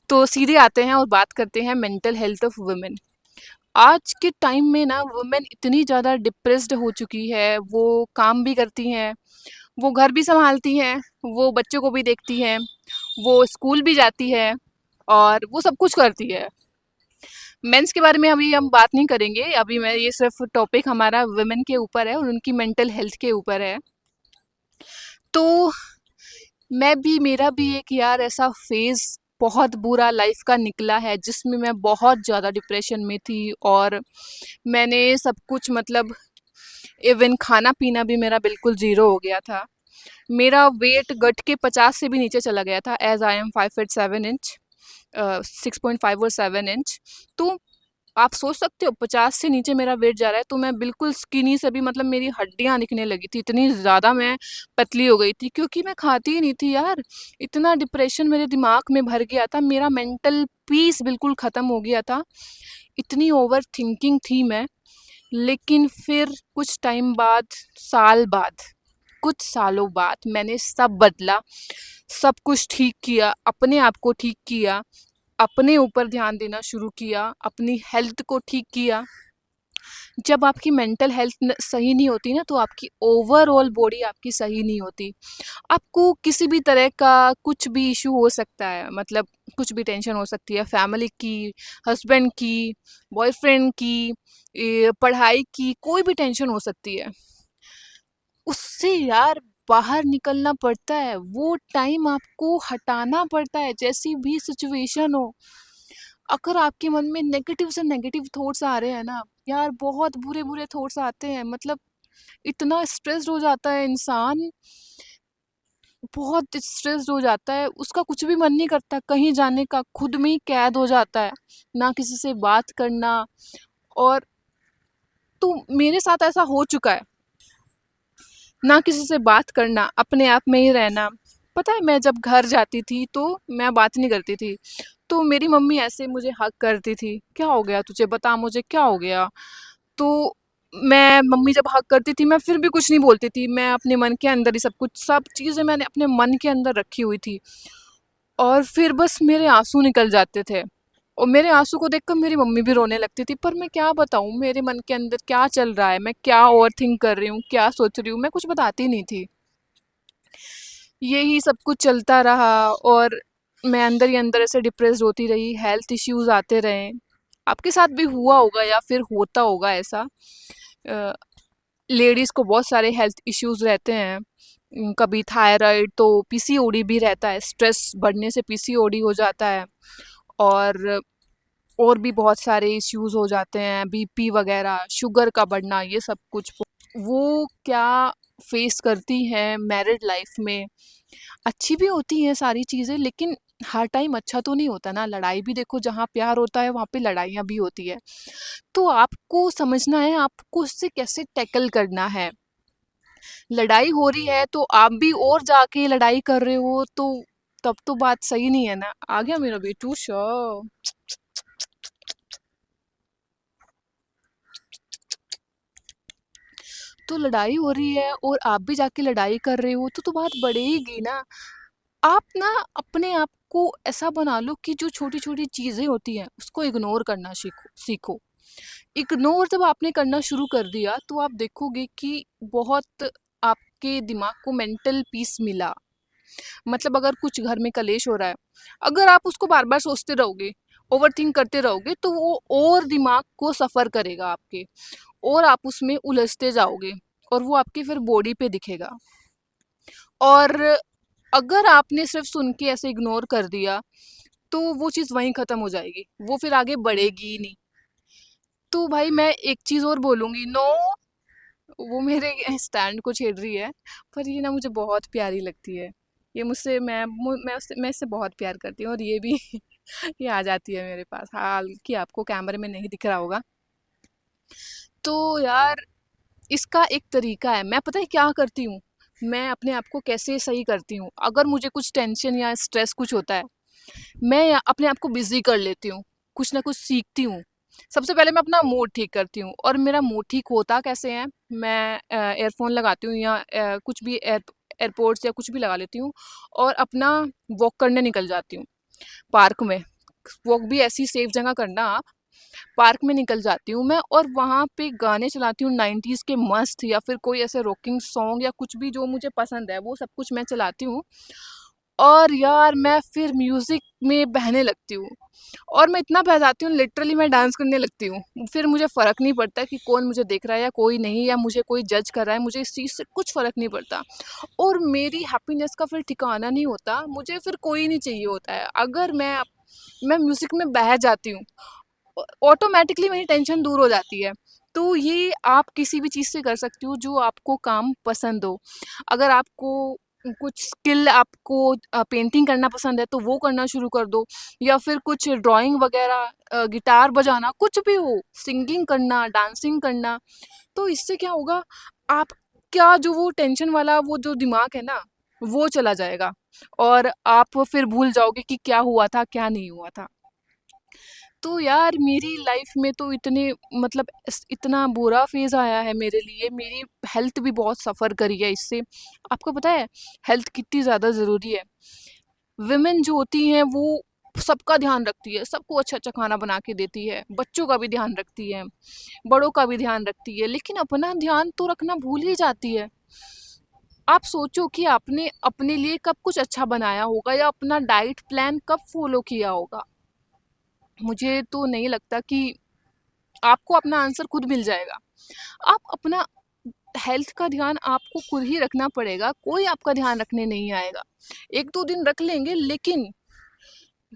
तो सीधे आते हैं और बात करते हैं मेंटल हेल्थ ऑफ वुमेन। आज के टाइम में ना वुमेन इतनी ज़्यादा डिप्रेस्ड हो चुकी है, वो काम भी करती हैं, वो घर भी संभालती हैं, वो बच्चों को भी देखती हैं, वो स्कूल भी जाती है और वो सब कुछ करती है। मेंस के बारे में अभी हम बात नहीं करेंगे, अभी मैं ये सिर्फ टॉपिक हमारा वुमेन के ऊपर है और उनकी मेंटल हेल्थ के ऊपर है। तो मैं भी मेरा भी एक यार ऐसा फेज़ बहुत बुरा लाइफ का निकला है जिसमें मैं बहुत ज़्यादा डिप्रेशन में थी और मैंने सब कुछ मतलब इवन खाना पीना भी मेरा बिल्कुल ज़ीरो हो गया था। मेरा वेट गट के 50 से भी नीचे चला गया था as I am 5 feet 7 inch, 6.5 और 7 इंच। तो आप सोच सकते हो 50 से नीचे मेरा वेट जा रहा है, तो मैं बिल्कुल स्किनी से भी मतलब मेरी हड्डियाँ दिखने लगी थी, इतनी ज़्यादा मैं पतली हो गई थी क्योंकि मैं खाती ही नहीं थी यार। इतना डिप्रेशन मेरे दिमाग में भर गया था, मेरा मेंटल पीस बिल्कुल ख़त्म हो गया था, इतनी ओवर थिंकिंग थी मैं। लेकिन फिर कुछ टाइम बाद, साल बाद, कुछ सालों बाद मैंने सब बदला, सब कुछ ठीक किया, अपने आप को ठीक किया, अपने ऊपर ध्यान देना शुरू किया, अपनी हेल्थ को ठीक किया। जब आपकी मेंटल हेल्थ सही नहीं होती ना तो आपकी ओवरऑल बॉडी आपकी सही नहीं होती। आपको किसी भी तरह का कुछ भी इशू हो सकता है, मतलब कुछ भी टेंशन हो सकती है, फैमिली की, हस्बैंड की, बॉयफ्रेंड की, पढ़ाई की, कोई भी टेंशन हो सकती है। उससे यार बाहर निकलना पड़ता है, वो टाइम आपको हटाना पड़ता है जैसी भी सिचुएशन हो। अगर आपके मन में नेगेटिव से नेगेटिव थॉट्स आ रहे हैं ना, यार बहुत बुरे बुरे थॉट्स आते हैं, मतलब इतना स्ट्रेस्ड हो जाता है इंसान, बहुत स्ट्रेस्ड हो जाता है, उसका कुछ भी मन नहीं करता कहीं जाने का, खुद में ही कैद हो जाता है, ना किसी से बात करना। और तो मेरे साथ ऐसा हो चुका है, ना किसी से बात करना, अपने आप में ही रहना। पता है मैं जब घर जाती थी तो मैं बात नहीं करती थी, तो मेरी मम्मी ऐसे मुझे हक करती थी, क्या हो गया तुझे, बता मुझे क्या हो गया। तो मैं मम्मी जब हक करती थी मैं फिर भी कुछ नहीं बोलती थी, मैं अपने मन के अंदर ही सब कुछ, सब चीज़ें मैंने अपने मन के अंदर रखी हुई थी। और फिर बस मेरे आंसू निकल जाते थे और मेरे आंसू को देखकर मेरी मम्मी भी रोने लगती थी, पर मैं क्या बताऊँ मेरे मन के अंदर क्या चल रहा है, मैं क्या ओवर थिंक कर रही हूँ, क्या सोच रही हूँ, मैं कुछ बताती नहीं थी। यही सब कुछ चलता रहा और मैं अंदर ही अंदर ऐसे डिप्रेस्ड होती रही, हेल्थ इश्यूज आते रहे। आपके साथ भी हुआ होगा या फिर होता होगा ऐसा। लेडीज़ को बहुत सारे हेल्थ इश्यूज रहते हैं, कभी थायराइड, तो पीसीओडी भी रहता है, स्ट्रेस बढ़ने से पीसीओडी हो जाता है। और भी बहुत सारे इश्यूज हो जाते हैं, बीपी वगैरह, शुगर का बढ़ना, ये सब कुछ। वो क्या फेस करती हैं मैरिड लाइफ में, अच्छी भी होती हैं सारी चीज़ें, लेकिन हर टाइम अच्छा तो नहीं होता ना। लड़ाई भी देखो, जहाँ प्यार होता है वहाँ पे लड़ाइयाँ भी होती है। तो आपको समझना है आपको उससे कैसे टैकल करना है। लड़ाई हो रही है तो आप भी और जाके लड़ाई कर रहे हो, तो तब तो बात सही नहीं है ना। आ गया मेरा बेटू शो। तो लड़ाई हो रही है और आप भी जाके लड़ाई कर रहे हो, तो बात बढ़ेगी ना। आप ना अपने आप को ऐसा बना लो कि जो छोटी छोटी चीज़ें होती हैं उसको इग्नोर करना सीखो सीखो। इग्नोर जब आपने करना शुरू कर दिया तो आप देखोगे कि बहुत आपके दिमाग को मेंटल पीस मिला। मतलब अगर कुछ घर में कलेश हो रहा है, अगर आप उसको बार बार सोचते रहोगे, ओवर थिंक करते रहोगे, तो वो और दिमाग को सफ़र करेगा आपके, और आप उसमें उलझते जाओगे और वो आपके फिर बॉडी पे दिखेगा। और अगर आपने सिर्फ सुन के ऐसे इग्नोर कर दिया तो वो चीज़ वहीं ख़त्म हो जाएगी, वो फिर आगे बढ़ेगी ही नहीं। तो भाई मैं एक चीज़ और बोलूँगी, नो। वो मेरे स्टैंड को छेड़ रही है, पर ये ना मुझे बहुत प्यारी लगती है। ये मुझसे मैं इससे बहुत प्यार करती हूँ और ये भी ये आ जाती है मेरे पास, हाल कि आपको कैमरे में नहीं दिख रहा होगा। तो यार इसका एक तरीका है, मैं पता है क्या करती हूँ, मैं अपने आप को कैसे सही करती हूँ। अगर मुझे कुछ टेंशन या स्ट्रेस कुछ होता है, मैं अपने आप को बिजी कर लेती हूँ, कुछ ना कुछ सीखती हूँ। सबसे पहले मैं अपना मूड ठीक करती हूँ, और मेरा मूड ठीक होता कैसे है, मैं एयरफोन लगाती हूँ या कुछ भी एयरपोर्ट्स या कुछ भी लगा लेती हूँ और अपना वॉक करने निकल जाती हूँ। पार्क में। वॉक भी ऐसी सेफ जगह करना आप। पार्क में निकल जाती हूँ मैं और वहाँ पे गाने चलाती हूँ 90s के मस्त, या फिर कोई ऐसे रॉकिंग सॉन्ग या कुछ भी जो मुझे पसंद है वो सब कुछ मैं चलाती हूँ। और यार मैं फिर म्यूजिक में बहने लगती हूँ। और मैं इतना बह जाती हूँ, लिटरली मैं डांस करने लगती हूँ। फिर मुझे फ़र्क नहीं पड़ता कि कौन मुझे देख रहा है या कोई नहीं, या मुझे कोई जज कर रहा है, मुझे इस चीज़ से कुछ फ़र्क नहीं पड़ता। और मेरी हैप्पीनेस का फिर ठिकाना नहीं होता, मुझे फिर कोई नहीं चाहिए होता है। अगर मैं म्यूज़िक में बह जाती हूँ, ऑटोमेटिकली मेरी टेंशन दूर हो जाती है। तो ये आप किसी भी चीज़ से कर सकती हो जो आपको काम पसंद हो। अगर आपको कुछ स्किल, आपको पेंटिंग करना पसंद है तो वो करना शुरू कर दो, या फिर कुछ ड्राइंग वगैरह, गिटार बजाना, कुछ भी हो, सिंगिंग करना, डांसिंग करना। तो इससे क्या होगा, आप क्या जो वो टेंशन वाला वो जो दिमाग है ना, वो चला जाएगा। और आप फिर भूल जाओगे कि क्या हुआ था क्या नहीं हुआ था। तो यार मेरी लाइफ में तो इतने मतलब इतना बुरा फेज आया है मेरे लिए, मेरी हेल्थ भी बहुत सफ़र करी है इससे। आपको पता है हेल्थ कितनी ज़्यादा ज़रूरी है। विमेन जो होती हैं वो सबका ध्यान रखती है, सबको अच्छा अच्छा खाना बना के देती है, बच्चों का भी ध्यान रखती है, बड़ों का भी ध्यान रखती है, लेकिन अपना ध्यान तो रखना भूल ही जाती है। आप सोचो कि आपने अपने लिए कब कुछ अच्छा बनाया होगा, या अपना डाइट प्लान कब फॉलो किया होगा। मुझे तो नहीं लगता कि आपको अपना आंसर खुद मिल जाएगा। आप अपना हेल्थ का ध्यान आपको खुद ही रखना पड़ेगा, कोई आपका ध्यान रखने नहीं आएगा। 1-2 दिन रख लेंगे, लेकिन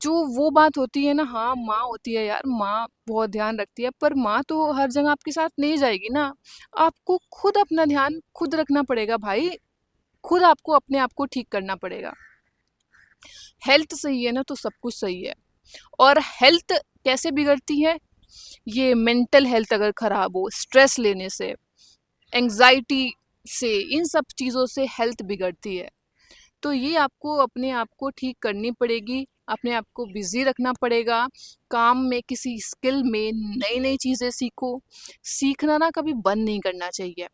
जो वो बात होती है ना, हाँ, माँ होती है यार, माँ बहुत ध्यान रखती है, पर माँ तो हर जगह आपके साथ नहीं जाएगी ना। आपको खुद अपना ध्यान खुद रखना पड़ेगा भाई, खुद आपको अपने आप को ठीक करना पड़ेगा। हेल्थ सही है ना तो सब कुछ सही है। और हेल्थ कैसे बिगड़ती है? ये मेंटल हेल्थ अगर खराब हो, स्ट्रेस लेने से, एंग्जाइटी से, इन सब चीज़ों से हेल्थ बिगड़ती है। तो ये आपको अपने आप को ठीक करनी पड़ेगी, अपने आप को बिजी रखना पड़ेगा। काम में, किसी स्किल में नई नई चीज़ें सीखो। सीखना ना कभी बंद नहीं करना चाहिए।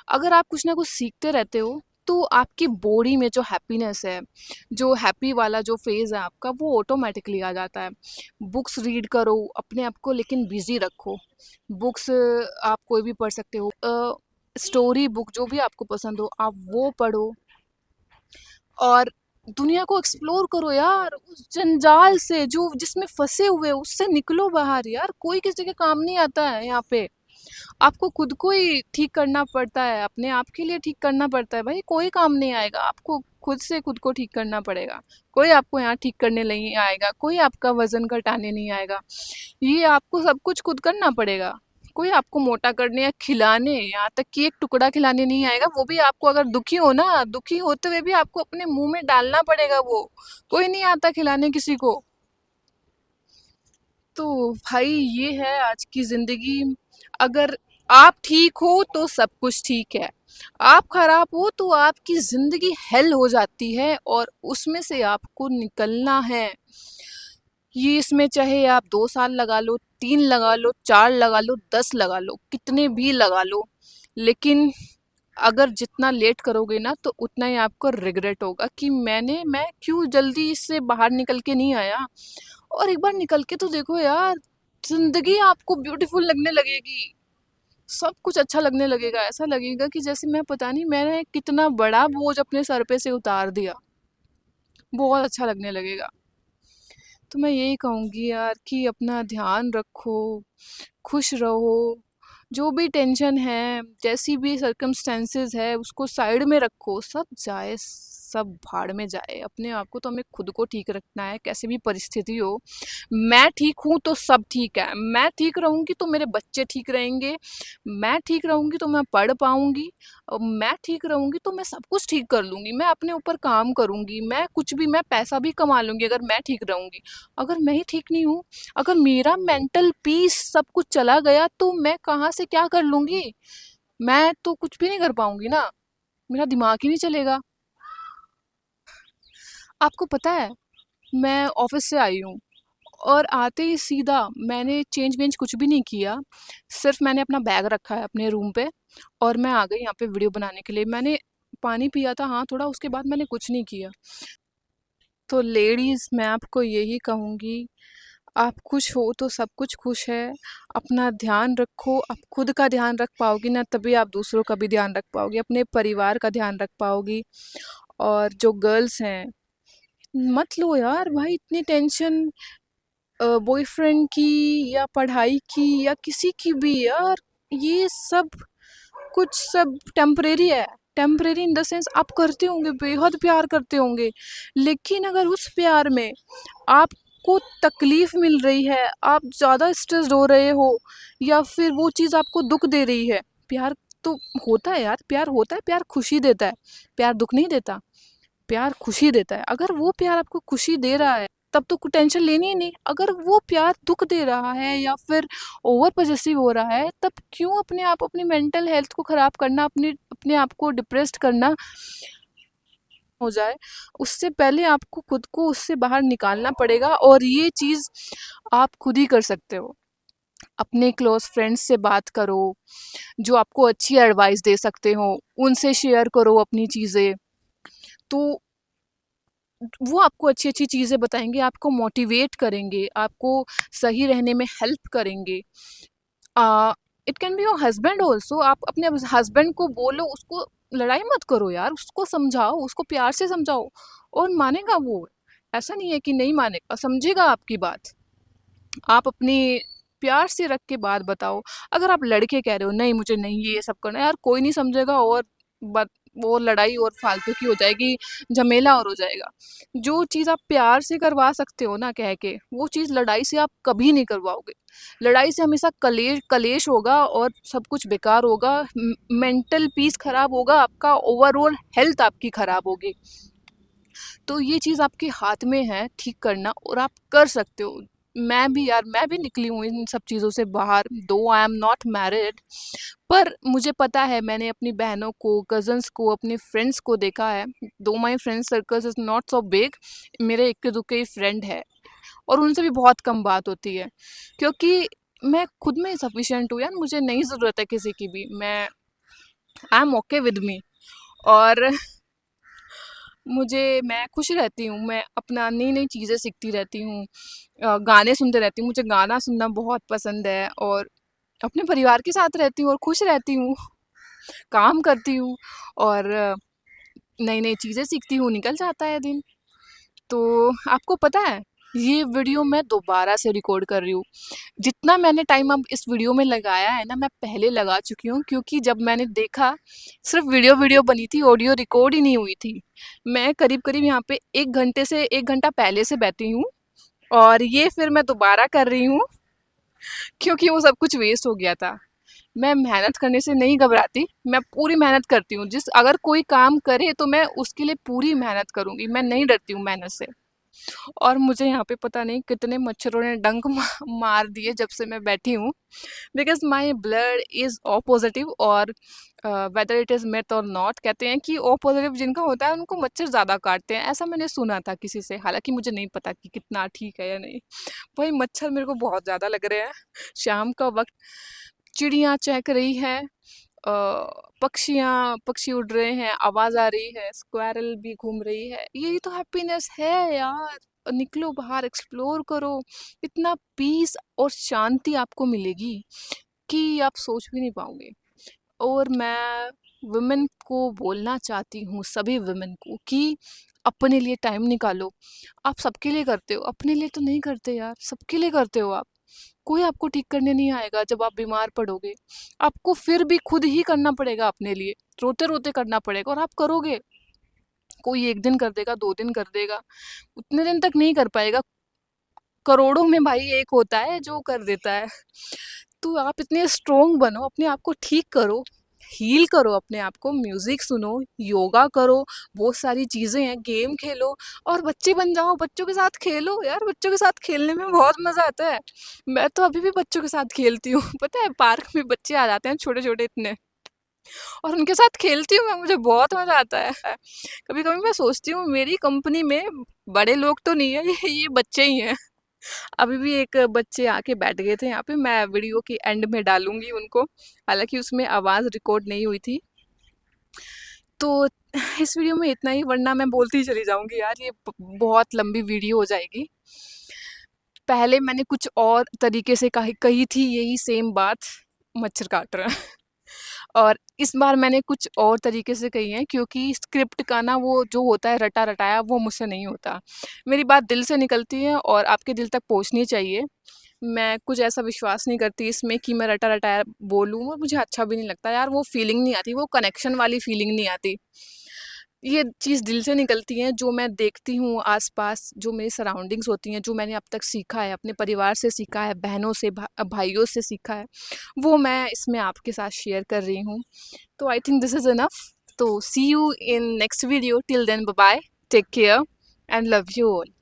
अगर आप कुछ ना कुछ सीखते रहते हो तो आपकी बॉडी में जो हैप्पीनेस है, जो हैप्पी वाला जो फेज़ है आपका, वो ऑटोमेटिकली आ जाता है। बुक्स रीड करो, अपने आप को लेकिन बिज़ी रखो। बुक्स आप कोई भी पढ़ सकते हो। स्टोरी बुक जो भी आपको पसंद हो आप वो पढ़ो। और दुनिया को एक्सप्लोर करो यार, उस जंजाल से जो जिसमें फँसे हुए हो उससे निकलो बाहर यार, कोई किसी के काम नहीं आता है यहाँ पे। आपको खुद को ही ठीक करना पड़ता है, अपने आप के लिए ठीक करना पड़ता है भाई, कोई काम नहीं आएगा, आपको खुद से खुद को ठीक करना पड़ेगा। कोई आपको यहाँ ठीक करने नहीं आएगा, कोई आपका वज़न घटाने नहीं आएगा, ये आपको सब कुछ खुद करना पड़ेगा। कोई आपको मोटा करने या खिलाने, यहाँ तक कि एक टुकड़ा खिलाने नहीं आएगा, वो भी आपको, अगर दुखी हो ना, दुखी होते हुए भी आपको अपने मुँह में डालना पड़ेगा वो, कोई नहीं आता खिलाने किसी को। तो भाई ये है आज की ज़िंदगी। अगर आप ठीक हो तो सब कुछ ठीक है, आप खराब हो तो आपकी ज़िंदगी हेल हो जाती है, और उसमें से आपको निकलना है। ये इसमें चाहे आप 2 साल लगा लो, 3 लगा लो, 4 लगा लो, 10 लगा लो, कितने भी लगा लो, लेकिन अगर जितना लेट करोगे ना तो उतना ही आपको रिग्रेट होगा कि मैं क्यों जल्दी इससे बाहर निकल के नहीं आया। और एक बार निकल के तो देखो यार, जिंदगी आपको ब्यूटीफुल लगने लगेगी, सब कुछ अच्छा लगने लगेगा, ऐसा लगेगा कि जैसे मैं पता नहीं मैंने कितना बड़ा बोझ अपने सर पे से उतार दिया। बहुत अच्छा लगने लगेगा। तो मैं यही कहूँगी यार कि अपना ध्यान रखो, खुश रहो, जो भी टेंशन है, जैसी भी सर्कमस्टेंसेस है, उसको साइड में रखो, सब जाए, सब भाड़ में जाए। अपने आप को तो हमें खुद को ठीक रखना है, कैसी भी परिस्थिति हो। मैं ठीक हूँ तो सब ठीक है, मैं ठीक रहूँगी तो मेरे बच्चे ठीक रहेंगे, मैं ठीक रहूँगी तो मैं पढ़ पाऊँगी, और मैं ठीक रहूँगी तो मैं सब कुछ ठीक कर लूँगी, मैं अपने ऊपर काम करूँगी, मैं कुछ भी, मैं पैसा भी कमा लूँगी अगर मैं ठीक रहूँगी। अगर मैं ही ठीक नहीं हूँ, अगर मेरा मेंटल पीस सब कुछ चला गया तो मैं कहाँ से क्या कर लूँगी? मैं तो कुछ भी नहीं कर पाऊँगी ना, मेरा दिमाग ही नहीं चलेगा। आपको पता है, मैं ऑफ़िस से आई हूँ और आते ही सीधा मैंने चेंज-वेंज कुछ भी नहीं किया, सिर्फ़ मैंने अपना बैग रखा है अपने रूम पे और मैं आ गई यहाँ पे वीडियो बनाने के लिए। मैंने पानी पिया था हाँ थोड़ा, उसके बाद मैंने कुछ नहीं किया। तो लेडीज़ मैं आपको यही कहूँगी, आप खुश हो तो सब कुछ खुश है। अपना ध्यान रखो, आप खुद का ध्यान रख पाओगी ना तभी आप दूसरों का भी ध्यान रख पाओगी, अपने परिवार का ध्यान रख पाओगी। और जो गर्ल्स हैं, मत लो यार भाई इतनी टेंशन, बॉयफ्रेंड की या पढ़ाई की या किसी की भी यार। ये सब कुछ सब टेम्परेरी है। टेम्परेरी इन द सेंस आप करते होंगे, बेहद प्यार करते होंगे, लेकिन अगर उस प्यार में आपको तकलीफ मिल रही है, आप ज़्यादा स्ट्रेस्ड हो रहे हो, या फिर वो चीज़ आपको दुख दे रही है। प्यार तो होता है यार, प्यार होता है, प्यार खुशी देता है, प्यार दुख नहीं देता, प्यार खुशी देता है। अगर वो प्यार आपको खुशी दे रहा है तब तो कोई टेंशन लेनी ही नहीं। अगर वो प्यार दुख दे रहा है या फिर ओवर पॉसेसिव हो रहा है, तब क्यों अपने आप अपनी मेंटल हेल्थ को ख़राब करना, अपने अपने आप को डिप्रेस्ड करना हो जाए। उससे पहले आपको खुद को उससे बाहर निकालना पड़ेगा, और ये चीज़ आप खुद ही कर सकते हो। अपने क्लोज फ्रेंड्स से बात करो, जो आपको अच्छी एडवाइस दे सकते हो, उनसे शेयर करो अपनी चीज़ें। तो वो आपको अच्छी-अच्छी चीज़ें बताएँगे, आपको मोटिवेट करेंगे, आपको सही रहने में हेल्प करेंगे। Uh, it can be your husband also. आप अपने हस्बैंड को बोलो, उसको लड़ाई मत करो यार, उसको समझाओ, उसको प्यार से समझाओ और मानेगा वो। ऐसा नहीं है कि नहीं मानेगा, समझेगा आपकी बात। आप अपनी प्यार से रख के बात बताओ। अगर आप लड़के कह रहे हो नहीं मुझे नहीं ये सब करना है, यार कोई नहीं समझेगा, और बात वो लड़ाई और फालतू की हो जाएगी, झमेला और हो जाएगा। जो चीज़ आप प्यार से करवा सकते हो ना कह के, वो चीज़ लड़ाई से आप कभी नहीं करवाओगे। लड़ाई से हमेशा कलेश कलेश होगा और सब कुछ बेकार होगा, मेंटल पीस खराब होगा आपका, ओवरऑल हेल्थ आपकी खराब होगी। तो ये चीज़ आपके हाथ में है ठीक करना, और आप कर सकते हो। मैं भी यार, मैं भी निकली हूँ इन सब चीज़ों से बाहर, दो आई एम नॉट मैरिड, पर मुझे पता है, मैंने अपनी बहनों को, कज़न्स को, अपने फ्रेंड्स को देखा है। दो my friend circles is not so big, मेरे इक्के दुक्के ही फ्रेंड है, और उनसे भी बहुत कम बात होती है, क्योंकि मैं खुद में सफिशिएंट हूँ यार, मुझे नहीं ज़रूरत है किसी की भी। I am okay with me, और मैं खुश रहती हूँ, मैं अपना नई-नई चीज़ें सीखती रहती हूँ, गाने सुनते रहती हूँ, मुझे गाना सुनना बहुत पसंद है, और अपने परिवार के साथ रहती हूँ और खुश रहती हूँ, काम करती हूँ, और नई-नई चीज़ें सीखती हूँ, निकल जाता है दिन। तो आपको पता है, ये वीडियो मैं दोबारा से रिकॉर्ड कर रही हूँ। जितना मैंने टाइम अब इस वीडियो में लगाया है ना, मैं पहले लगा चुकी हूँ, क्योंकि जब मैंने देखा सिर्फ वीडियो वीडियो बनी थी, ऑडियो रिकॉर्ड ही नहीं हुई थी। मैं करीब-करीब यहाँ पे 1 घंटे से 1 घंटा पहले से बैठी हूँ, और ये फिर मैं दोबारा कर रही हूँ, क्योंकि वो सब कुछ वेस्ट हो गया था। मैं मेहनत करने से नहीं घबराती, मैं पूरी मेहनत करती हूँ। अगर कोई काम करे तो मैं उसके लिए पूरी मेहनत करूँगी, मैं नहीं डरती हूँ मेहनत से। और मुझे यहाँ पे पता नहीं कितने मच्छरों ने डंक मार दिए जब से मैं बैठी हूँ, because my blood is O positive, और वेदर इट इज़ मिथ और नॉट, कहते हैं कि ओ पॉजिटिव जिनका होता है उनको मच्छर ज़्यादा काटते हैं, ऐसा मैंने सुना था किसी से, हालांकि मुझे नहीं पता कि कितना ठीक है या नहीं। भाई मच्छर मेरे को बहुत ज़्यादा लग रहे हैं। शाम का वक्त, चिड़ियाँ चहक रही है, पक्षी उड़ रहे हैं, आवाज आ रही है, स्क्वारल भी घूम रही है, यही तो हैप्पीनेस है यार। निकलो बाहर, एक्सप्लोर करो, इतना पीस और शांति आपको मिलेगी कि आप सोच भी नहीं पाओगे। और मैं वुमेन को बोलना चाहती हूँ, सभी वुमेन को, कि अपने लिए टाइम निकालो। आप सबके लिए करते हो, अपने लिए तो नहीं करते यार, सबके लिए करते हो आप। कोई आपको ठीक करने नहीं आएगा जब आप बीमार पड़ोगे, आपको फिर भी खुद ही करना पड़ेगा अपने लिए, रोते रोते करना पड़ेगा, और आप करोगे। कोई 1 दिन कर देगा, 2 दिन कर देगा, उतने दिन तक नहीं कर पाएगा। करोड़ों में भाई एक होता है जो कर देता है। तो आप इतने स्ट्रोंग बनो, अपने आप को ठीक करो, हील करो अपने आप को, म्यूजिक सुनो, योगा करो, बहुत सारी चीजें हैं, गेम खेलो, और बच्चे बन जाओ, बच्चों के साथ खेलो यार, बच्चों के साथ खेलने में बहुत मजा आता है। मैं तो अभी भी बच्चों के साथ खेलती हूँ। पता है, पार्क में बच्चे आ जाते हैं छोटे छोटे इतने, और उनके साथ खेलती हूँ मैं, मुझे बहुत मजा आता है। कभी कभी मैं सोचती हूँ मेरी कंपनी में बड़े लोग तो नहीं है, ये बच्चे ही हैं। अभी भी एक बच्चे आके बैठ गए थे यहाँ पे, मैं वीडियो की एंड में डालूंगी उनको, हालांकि उसमें आवाज़ रिकॉर्ड नहीं हुई थी। तो इस वीडियो में इतना ही, वरना मैं बोलती ही चली जाऊँगी यार, ये बहुत लंबी वीडियो हो जाएगी। पहले मैंने कुछ और तरीके से कही कही थी यही सेम बात, मच्छर काट रहा है। और इस बार मैंने कुछ और तरीके से कही है, क्योंकि स्क्रिप्ट का ना वो जो होता है रटा रटाया, वो मुझसे नहीं होता। मेरी बात दिल से निकलती है और आपके दिल तक पहुंचनी चाहिए। मैं कुछ ऐसा विश्वास नहीं करती इसमें कि मैं रटा रटाया बोलूँ, और मुझे अच्छा भी नहीं लगता यार, वो फीलिंग नहीं आती, वो कनेक्शन वाली फीलिंग नहीं आती। ये चीज़ दिल से निकलती है, जो मैं देखती हूँ आस-पास, जो मेरी सराउंडिंग्स होती हैं, जो मैंने अब तक सीखा है, अपने परिवार से सीखा है, बहनों से, भाइयों से सीखा है, वो मैं इसमें आपके साथ शेयर कर रही हूँ। तो I think this is enough. तो see you in next video, till then bye bye, take care and love you all.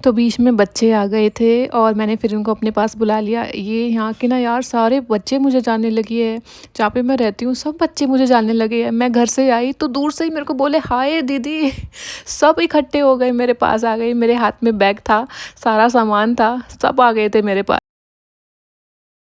तो बीच में बच्चे आ गए थे और मैंने फिर उनको अपने पास बुला लिया। ये यहाँ के ना यार सारे बच्चे मुझे जानने लगे हैं, जहाँ पे मैं रहती हूँ सब बच्चे मुझे जानने लगे हैं। मैं घर से आई तो दूर से ही मेरे को बोले हाय दीदी। सब इकट्ठे हो गए, मेरे पास आ गए, मेरे हाथ में बैग था, सारा सामान था, सब आ गए थे मेरे पास।